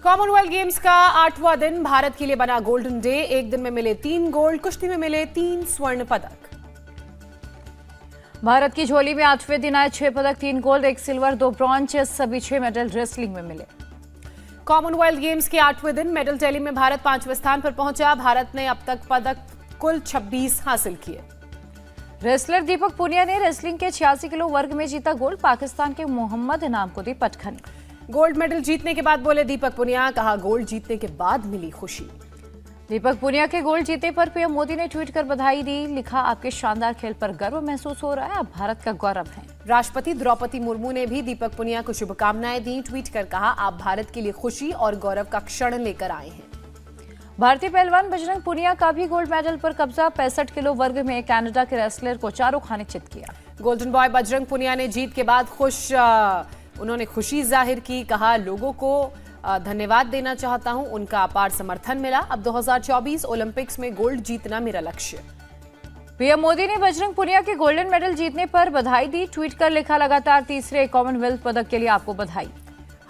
Commonwealth games का 8वां दिन भारत के लिए बना गोल्डन डे। एक दिन में मिले 3 गोल्ड, कुश्ती में मिले 3 स्वर्ण पदक। भारत की झोली में 8वें दिन आए 6 पदक, 3 गोल्ड, 1 सिल्वर, 2 ब्रॉन्ज, सभी 6 मेडल रेसलिंग में मिले। कॉमनवेल्थ गेम्स के 8वें दिन मेडल टैली में भारत 5वें स्थान पर पहुंचा। भारत ने अब तक पदक कुल 26 हासिल किए। रेसलर दीपक पुनिया ने रेसलिंग के 86 किलो वर्ग में जीता गोल्ड। पाकिस्तान के मोहम्मद इनाम को दी पटखनी। गोल्ड मेडल जीतने के बाद बोले दीपक पुनिया, कहा गोल्ड जीतने के बाद मिली खुशी। दीपक पुनिया के गोल्ड जीते पर पीएम मोदी ने ट्वीट कर बधाई दी। लिखा, आपके शानदार खेल पर गर्व महसूस हो रहा है, आप भारत का गौरव हैं। राष्ट्रपति द्रौपदी मुर्मू ने भी दीपक पुनिया को शुभकामनाएं दी। ट्वीट कर कहा, आप भारत के लिए खुशी और गौरव का क्षण लेकर आए हैं। भारतीय पहलवान बजरंग पुनिया का भी गोल्ड मेडल पर कब्जा। 65 किलो वर्ग में कनाडा के रेसलर को चारों खाने चित किया। गोल्डन बॉय बजरंग पुनिया ने जीत के बाद उन्होंने खुशी जाहिर की। कहा, लोगों को धन्यवाद देना चाहता हूं, उनका अपार समर्थन मिला। अब 2024 ओलंपिक्स में गोल्ड जीतना मेरा लक्ष्य। पीएम मोदी ने बजरंग पुनिया के गोल्डन मेडल जीतने पर बधाई दी। ट्वीट कर लिखा, लगातार तीसरे कॉमनवेल्थ पदक के लिए आपको बधाई।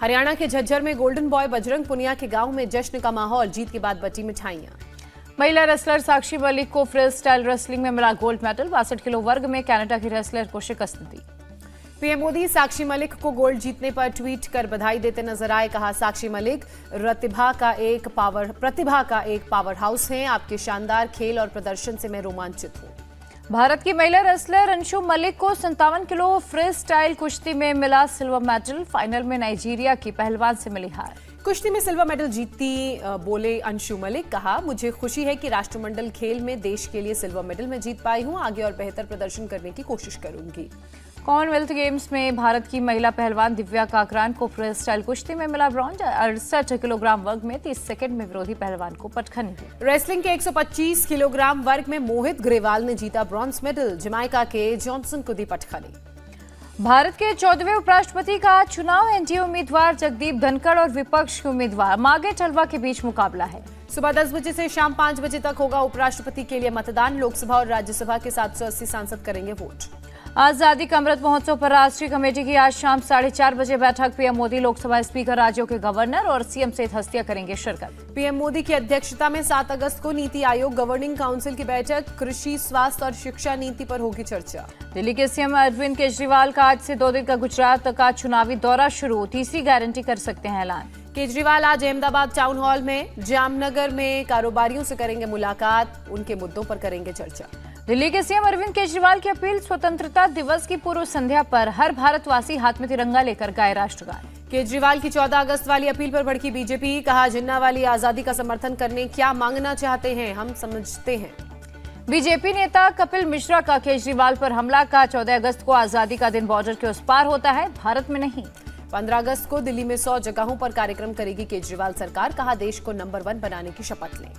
हरियाणा के झज्जर में गोल्डन बॉय बजरंग पुनिया के गांव में जश्न का माहौल। जीत के बाद बटी मिठाइयां। महिला रेसलर साक्षी मलिक को फ्री स्टाइल रेसलिंग में मिला गोल्ड मेडल। 62 किलो वर्ग में कनाडा की रेसलर को शिकस्त दी। पीएम मोदी साक्षी मलिक को गोल्ड जीतने पर ट्वीट कर बधाई देते नजर आए। कहा, साक्षी मलिक प्रतिभा का एक पावर हाउस हैं। आपके शानदार खेल और प्रदर्शन से मैं रोमांचित हूं। भारत की महिला रेसलर अंशु मलिक को 57 किलो फ्री स्टाइल कुश्ती में मिला सिल्वर मेडल। फाइनल में नाइजीरिया की पहलवान से मिली हार। कुश्ती में सिल्वर मेडल जीती बोले अंशु मलिक। कहा, मुझे खुशी है कि राष्ट्रमंडल खेल में देश के लिए सिल्वर मेडल में जीत पाई हूं। आगे और बेहतर प्रदर्शन करने की कोशिश करूंगी। कॉमनवेल्थ गेम्स में भारत की महिला पहलवान दिव्या काकरान को फ्री स्टाइल कुश्ती में मिला ब्रॉन्ज। 68 किलोग्राम वर्ग में 30 सेकंड में विरोधी पहलवान को पटखनी दी। रेसलिंग के 125 किलोग्राम वर्ग में मोहित ग्रेवाल ने जीता ब्रॉन्ज मेडल। जमाइका के जॉनसन को दी पटखनी। भारत के 14वें उपराष्ट्रपति का चुनाव। एनडीए उम्मीदवार जगदीप धनखड़ और विपक्ष के उम्मीदवार मागे टलवा के बीच मुकाबला है। सुबह 10 बजे से शाम 5 बजे तक होगा उपराष्ट्रपति के लिए मतदान। लोकसभा और राज्यसभा के 780 सांसद करेंगे वोट। आजादी का अमृत महोत्सव पर राष्ट्रीय कमेटी की आज शाम 4:30 बजे बैठक। पीएम मोदी, लोकसभा स्पीकर, राज्यों के गवर्नर और सीएम सहित हस्तियां करेंगे शिरकत। पीएम मोदी की अध्यक्षता में 7 अगस्त को नीति आयोग गवर्निंग काउंसिल की बैठक। कृषि, स्वास्थ्य और शिक्षा नीति पर होगी चर्चा। दिल्ली के सीएम अरविंद केजरीवाल का आज से 2 दिन का गुजरात का चुनावी दौरा शुरू। तीसरी गारंटी कर सकते हैं ऐलान। केजरीवाल आज अहमदाबाद टाउन हॉल में जामनगर में कारोबारियों से करेंगे मुलाकात। उनके मुद्दों पर करेंगे चर्चा। दिल्ली के सीएम अरविंद केजरीवाल की अपील। स्वतंत्रता दिवस की पूर्व संध्या पर हर भारतवासी हाथ में तिरंगा लेकर गाए राष्ट्रगान। केजरीवाल की 14 अगस्त वाली अपील पर भड़की बीजेपी। कहा, जिन्ना वाली आजादी का समर्थन करने क्या मांगना चाहते हैं, हम समझते हैं। बीजेपी नेता कपिल मिश्रा का केजरीवाल पर हमला। का 14 अगस्त को आजादी का दिन बॉर्डर के उस पार होता है, भारत में नहीं। 15 अगस्त को दिल्ली में 100 जगहों पर कार्यक्रम करेगी केजरीवाल सरकार। कहा, देश को नंबर 1 बनाने की शपथ लें।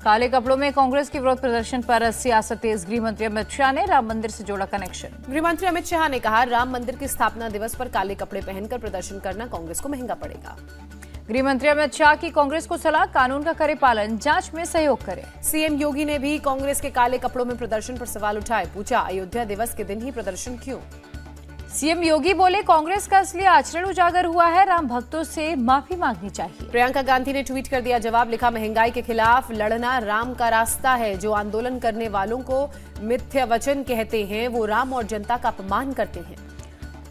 काले कपड़ों में कांग्रेस के विरोध प्रदर्शन पर सियासत तेज। गृह मंत्री अमित शाह ने राम मंदिर से जोड़ा कनेक्शन। गृह मंत्री अमित शाह ने कहा, राम मंदिर की स्थापना दिवस पर काले कपड़े पहनकर प्रदर्शन करना कांग्रेस को महंगा पड़ेगा। गृह मंत्री अमित शाह की कांग्रेस को सलाह, कानून का करे पालन, जांच में सहयोग करे। सीएम योगी ने भी कांग्रेस के काले कपड़ों में प्रदर्शन पर सवाल उठाए। पूछा, अयोध्या दिवस के दिन ही प्रदर्शन क्यों? सीएम योगी बोले, कांग्रेस का असली आचरण उजागर हुआ है, राम भक्तों से माफी मांगनी चाहिए। प्रियंका गांधी ने ट्वीट कर दिया जवाब। लिखा, महंगाई के खिलाफ लड़ना राम का रास्ता है। जो आंदोलन करने वालों को मिथ्या वचन कहते हैं, वो राम और जनता का अपमान करते हैं।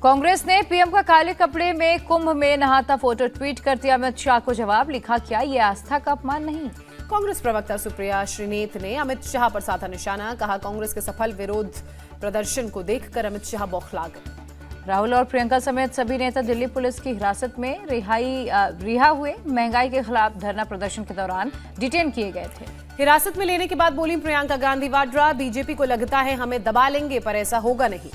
कांग्रेस ने पीएम का काले कपड़े में कुंभ में नहाता फोटो ट्वीट कर दिया अमित शाह को जवाब। लिखा, क्या ये आस्था का अपमान नहीं? कांग्रेस प्रवक्ता सुप्रिया श्रीनेत ने अमित शाह पर साधा निशाना। कहा, कांग्रेस के सफल विरोध प्रदर्शन को देखकर अमित शाह बौखला गए। राहुल और प्रियंका समेत सभी नेता दिल्ली पुलिस की हिरासत में रिहा हुए। महंगाई के खिलाफ धरना प्रदर्शन के दौरान डिटेन किए गए थे। हिरासत में लेने के बाद बोली प्रियंका गांधी वाड्रा, बीजेपी को लगता है हमें दबा लेंगे, पर ऐसा होगा नहीं।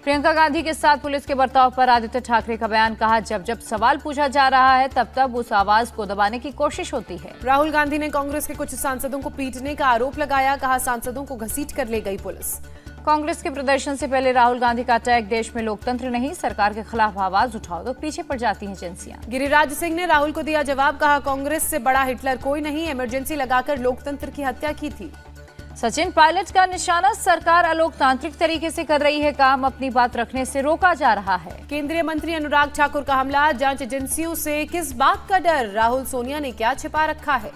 प्रियंका गांधी के साथ पुलिस के बर्ताव पर आदित्य ठाकरे का बयान। कहा, जब जब सवाल पूछा जा रहा है तब तब उस आवाज को दबाने की कोशिश होती है। राहुल गांधी ने कांग्रेस के कुछ सांसदों को पीटने का आरोप लगाया। कहा, सांसदों को घसीट कर ले गई पुलिस। कांग्रेस के प्रदर्शन से पहले राहुल गांधी का अटैक, देश में लोकतंत्र नहीं, सरकार के खिलाफ आवाज उठाओ तो पीछे पड़ जाती हैं एजेंसियां। गिरिराज सिंह ने राहुल को दिया जवाब। कहा, कांग्रेस से बड़ा हिटलर कोई नहीं, इमरजेंसी लगाकर लोकतंत्र की हत्या की थी। सचिन पायलट का निशाना, सरकार अलोकतांत्रिक तरीके से कर रही है काम, अपनी बात रखने से रोका जा रहा है। केंद्रीय मंत्री अनुराग ठाकुर का हमला, जांच एजेंसियों से किस बात का डर, राहुल सोनिया ने क्या छिपा रखा है।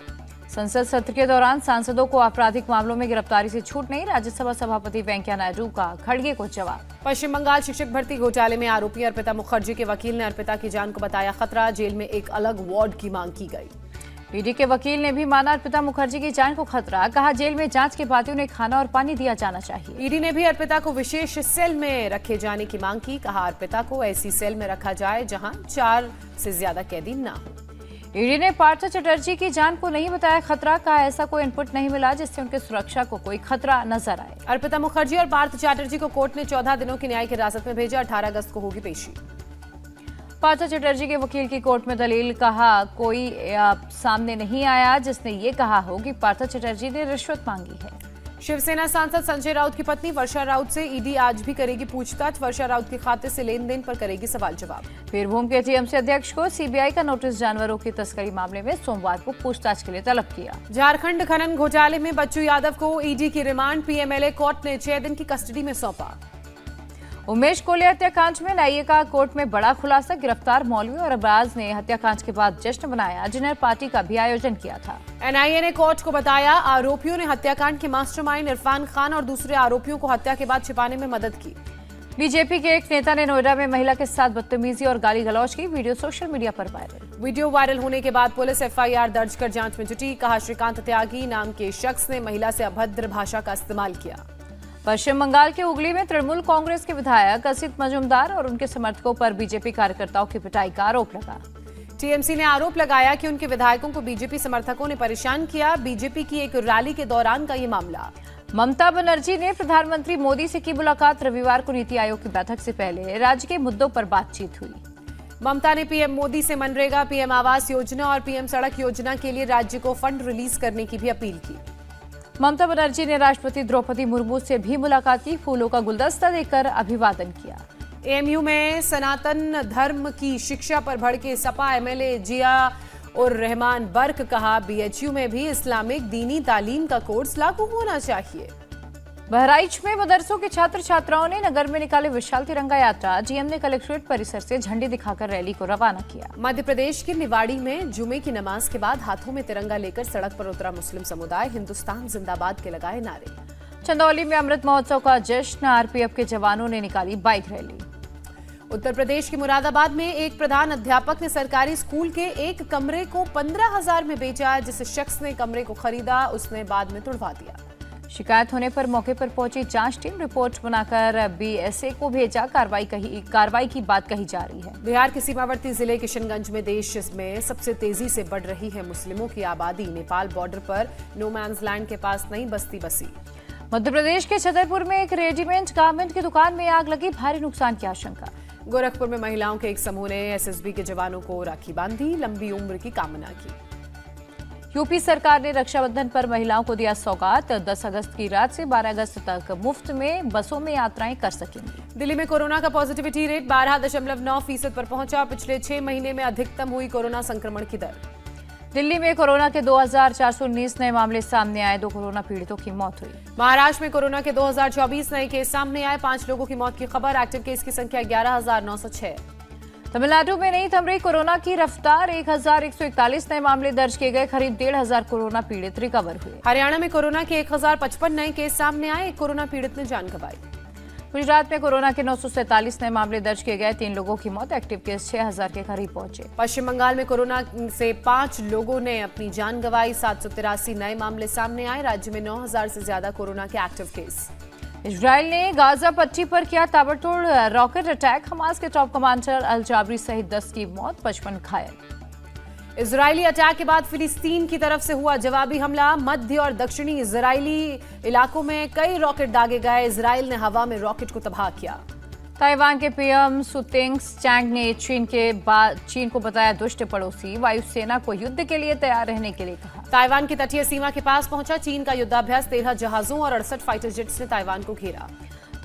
संसद सत्र के दौरान सांसदों को आपराधिक मामलों में गिरफ्तारी से छूट नहीं, राज्यसभा सभापति वेंकैया नायडू का खड़गे को जवाब। पश्चिम बंगाल शिक्षक भर्ती घोटाले में आरोपी अर्पिता मुखर्जी के वकील ने अर्पिता की जान को बताया खतरा, जेल में एक अलग वार्ड की मांग की गई। ईडी के वकील ने भी माना अर्पिता मुखर्जी की जान को खतरा, कहा जेल में जांच के बाद उन्हें खाना और पानी दिया जाना चाहिए। ईडी ने भी अर्पिता को विशेष सेल में रखे जाने की मांग की, कहा अर्पिता को ऐसी सेल में रखा जाए जहां 4 से ज्यादा कैदी न हो। ईडी ने पार्थ चटर्जी की जान को नहीं बताया खतरा, कहा ऐसा कोई इनपुट नहीं मिला जिससे उनकी सुरक्षा को कोई खतरा नजर आए। अर्पिता मुखर्जी और पार्थ चटर्जी को कोर्ट ने 14 दिनों की न्यायिक हिरासत में भेजा, 18 अगस्त को होगी पेशी। पार्थ चटर्जी के वकील की कोर्ट में दलील, कहा कोई सामने नहीं आया जिसने ये कहा हो कि पार्थ चटर्जी ने रिश्वत मांगी है। शिवसेना सांसद संजय राउत की पत्नी वर्षा राउत से ईडी आज भी करेगी पूछताछ, वर्षा राउत के खाते से लेन देन पर करेगी सवाल जवाब। बीरभूम के टीएमसी अध्यक्ष को सीबीआई का नोटिस, जानवरों की तस्करी मामले में सोमवार को पूछताछ के लिए तलब किया। झारखंड खनन घोटाले में बच्चू यादव को ईडी की रिमांड, पीएमएलए कोर्ट ने 6 दिन की कस्टडी में सौंपा। उमेश कोले हत्याकांड में एनआईए का कोर्ट में बड़ा खुलासा, गिरफ्तार मौलवी और अब्बाज ने हत्याकांड के बाद जश्न मनाया, डिनर पार्टी का भी आयोजन किया था। एनआईए ने कोर्ट को बताया आरोपियों ने हत्याकांड के मास्टरमाइंड इरफान खान और दूसरे आरोपियों को हत्या के बाद छिपाने में मदद की। बीजेपी के एक नेता ने नोएडा में महिला के साथ बदतमीजी और गाली गलौज की, वीडियो सोशल मीडिया पर वायरल। वीडियो वायरल होने के बाद पुलिस एफआईआर दर्ज कर जांच में जुटी, कहा श्रीकांत त्यागी नाम के शख्स ने महिला से अभद्र भाषा का इस्तेमाल किया। पश्चिम बंगाल के हुगली में तृणमूल कांग्रेस के विधायक असित मजूमदार और उनके समर्थकों पर बीजेपी कार्यकर्ताओं की पिटाई का आरोप लगा। टीएमसी ने आरोप लगाया कि उनके विधायकों को बीजेपी समर्थकों ने परेशान किया, बीजेपी की एक रैली के दौरान का ये मामला। ममता बनर्जी ने प्रधानमंत्री मोदी से की मुलाकात, रविवार को नीति आयोग की बैठक से पहले राज्य के मुद्दों पर बातचीत हुई। ममता ने पीएम मोदी से मनरेगा, पीएम आवास योजना और पीएम सड़क योजना के लिए राज्य को फंड रिलीज करने की भी अपील की। ममता बनर्जी ने राष्ट्रपति द्रौपदी मुर्मू से भी मुलाकात की, फूलों का गुलदस्ता देकर अभिवादन किया। एएमयू में सनातन धर्म की शिक्षा पर भड़के सपा एमएलए जिया और रहमान बर्क, कहा बीएचयू में भी इस्लामिक दीनी तालीम का कोर्स लागू होना चाहिए। बहराइच में मदरसों के छात्र छात्राओं ने नगर में निकाले विशाल तिरंगा यात्रा, जीएम ने कलेक्ट्रेट परिसर से झंडी दिखाकर रैली को रवाना किया। मध्य प्रदेश के निवाड़ी में जुमे की नमाज के बाद हाथों में तिरंगा लेकर सड़क पर उतरा मुस्लिम समुदाय, हिंदुस्तान जिंदाबाद के लगाए नारे। चंदौली में अमृत महोत्सव का जश्न, आरपीएफ के जवानों ने निकाली बाइक रैली। उत्तर प्रदेश के मुरादाबाद में एक प्रधान अध्यापक ने सरकारी स्कूल के एक कमरे को 15,000 में बेचा, जिस शख्स ने कमरे को खरीदा उसने बाद में तुड़वा दिया। शिकायत होने पर मौके पर पहुंची जांच टीम, रिपोर्ट बनाकर बीएसए को भेजा, कार्रवाई की बात कही जा रही है। बिहार के सीमावर्ती जिले किशनगंज में देश में सबसे तेजी से बढ़ रही है मुस्लिमों की आबादी, नेपाल बॉर्डर पर नो मैंस लैंड के पास नई बस्ती बसी। मध्य प्रदेश के छतरपुर में एक रेडीमेड गारमेंट की दुकान में आग लगी, भारी नुकसान की आशंका। गोरखपुर में महिलाओं के एक समूह ने एसएसबी के जवानों को राखी बांधी, लंबी उम्र की कामना की। यूपी सरकार ने रक्षाबंधन पर महिलाओं को दिया सौगात, 10 अगस्त की रात से 12 अगस्त तक मुफ्त में बसों में यात्राएं कर सकेंगी। दिल्ली में कोरोना का पॉजिटिविटी रेट 12.9% पर पहुंचा, पिछले 6 महीने में अधिकतम हुई कोरोना संक्रमण की दर। दिल्ली में कोरोना के 2,419 नए मामले सामने आए, 2 कोरोना पीड़ितों की मौत हुई। महाराष्ट्र में कोरोना के 2024 नए केस सामने आए, 5 लोगों की मौत की खबर, एक्टिव केस की संख्या 11,906। तमिलनाडु में नहीं थम रही कोरोना की रफ्तार, 1,141 नए मामले दर्ज किए गए, करीब 1,500 कोरोना पीड़ित रिकवर हुए। हरियाणा में कोरोना के 1,055 नए केस सामने आए, एक कोरोना पीड़ित ने जान गंवाई। गुजरात में कोरोना के 947 नए मामले दर्ज किए गए, 3 लोगों की मौत, एक्टिव केस 6,000 के करीब पहुंचे। पश्चिम बंगाल में कोरोना से 5 लोगों ने अपनी जान गंवाई, 783 नए मामले सामने आए, राज्य में 9,000 से ज्यादा कोरोना के एक्टिव केस। इजराइल ने गाजा पट्टी पर किया ताबड़तोड़ रॉकेट अटैक, हमास के टॉप कमांडर अल जाबरी सहित 10 की मौत, 55 घायल। इजरायली अटैक के बाद फिलिस्तीन की तरफ से हुआ जवाबी हमला, मध्य और दक्षिणी इजरायली इलाकों में कई रॉकेट दागे गए, इजराइल ने हवा में रॉकेट को तबाह किया। ताइवान के पीएम सुतेंग चैंग ने चीन को बताया दुष्ट पड़ोसी, वायुसेना को युद्ध के लिए तैयार रहने के लिए कहा। ताइवान की तटीय सीमा के पास पहुंचा चीन का युद्धाभ्यास, 13 जहाजों और 68 फाइटर जेट्स ने ताइवान को घेरा।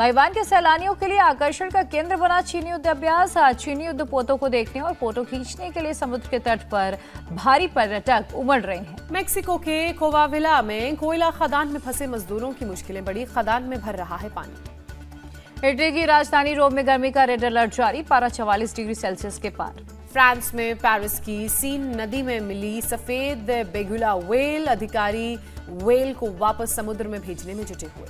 ताइवान के सैलानियों के लिए आकर्षण का केंद्र बना चीनी युद्ध अभ्यास। चीनी युद्ध पोतों को देखने और फोटो खींचने के लिए समुद्र के तट पर भारी पर्यटक उमड़ रहे हैं। मेक्सिको के कोवाविला में कोयला खदान में फंसे मजदूरों की मुश्किलें बढ़ी, खदान में भर रहा है पानी। इटली की राजधानी रोम में गर्मी का रेड अलर्ट जारी, पारा 44 डिग्री सेल्सियस के पार। फ्रांस में पेरिस की सीन नदी में मिली सफेद बेगुला व्हेल, अधिकारी व्हेल को वापस समुद्र में भेजने में जुटे हुए।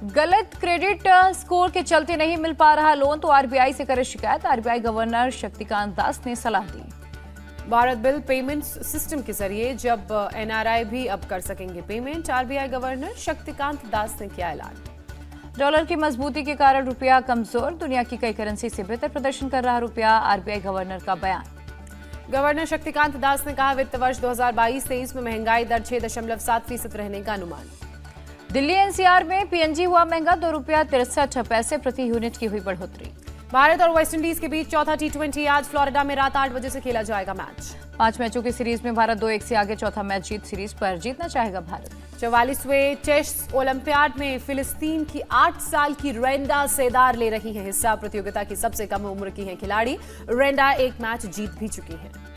गलत क्रेडिट स्कोर के चलते नहीं मिल पा रहा लोन तो आरबीआई से करे शिकायत, आरबीआई गवर्नर शक्तिकांत दास ने सलाह दी। भारत बिल पेमेंट सिस्टम के जरिए जब एनआरआई भी अब कर सकेंगे payment, RBI governor Shaktikanta Das ने किया ऐलान। डॉलर की मजबूती के कारण रुपया कमजोर, दुनिया की कई करेंसी से बेहतर प्रदर्शन कर रहा रुपया, आरबीआई गवर्नर का बयान। गवर्नर शक्तिकांत दास ने कहा वित्त वर्ष 2022-23 में महंगाई दर 6.7% रहने का अनुमान। दिल्ली एनसीआर में पीएनजी हुआ महंगा, ₹2.63 प्रति यूनिट की हुई बढ़ोतरी। भारत और वेस्टइंडीज के बीच चौथा टी20 आज फ्लोरिडा में रात 8 बजे से खेला जाएगा मैच। 5 मैचों की सीरीज में भारत 2-1 से आगे, चौथा मैच जीत सीरीज पर जीतना चाहेगा भारत। 44वें चेस ओलंपियाड में फिलिस्तीन की 8 साल की रेंडा सेदार ले रही है हिस्सा, प्रतियोगिता की सबसे कम उम्र की है खिलाड़ी। रेंडा एक मैच जीत भी चुकी है।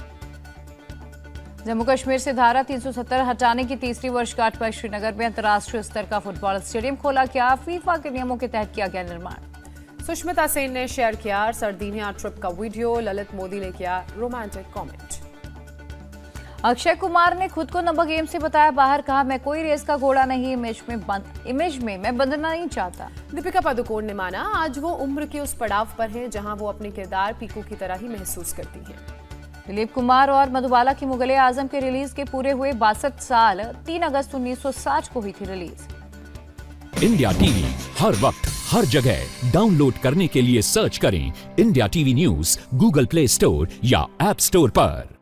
जम्मू कश्मीर से धारा 370 हटाने की तीसरी वर्षगांठ पर श्रीनगर में अंतर्राष्ट्रीय स्तर का फुटबॉल स्टेडियम खोला गया, फीफा के नियमों के तहत किया गया निर्माण। सुष्मिता सेन ने शेयर किया सर्दिनिया ट्रिप का वीडियो, ललित मोदी ने किया रोमांटिक कमेंट। अक्षय कुमार ने खुद को नंबर गेम से बताया बाहर, कहा मैं कोई रेस का घोड़ा नहीं, इमेज में मैं बंधना नहीं चाहता। दीपिका पादुकोण ने माना आज वो उम्र के उस पड़ाव पर हैं जहां वो अपने किरदार पीकू की तरह ही महसूस करती हैं। दिलीप कुमार और मधुबाला की मुगले आजम के रिलीज के पूरे हुए 62 साल, 3 अगस्त 1960 को हुई थी रिलीज। इंडिया टीवी हर वक्त हर जगह डाउनलोड करने के लिए सर्च करें India TV news Google play store या ऐप स्टोर पर।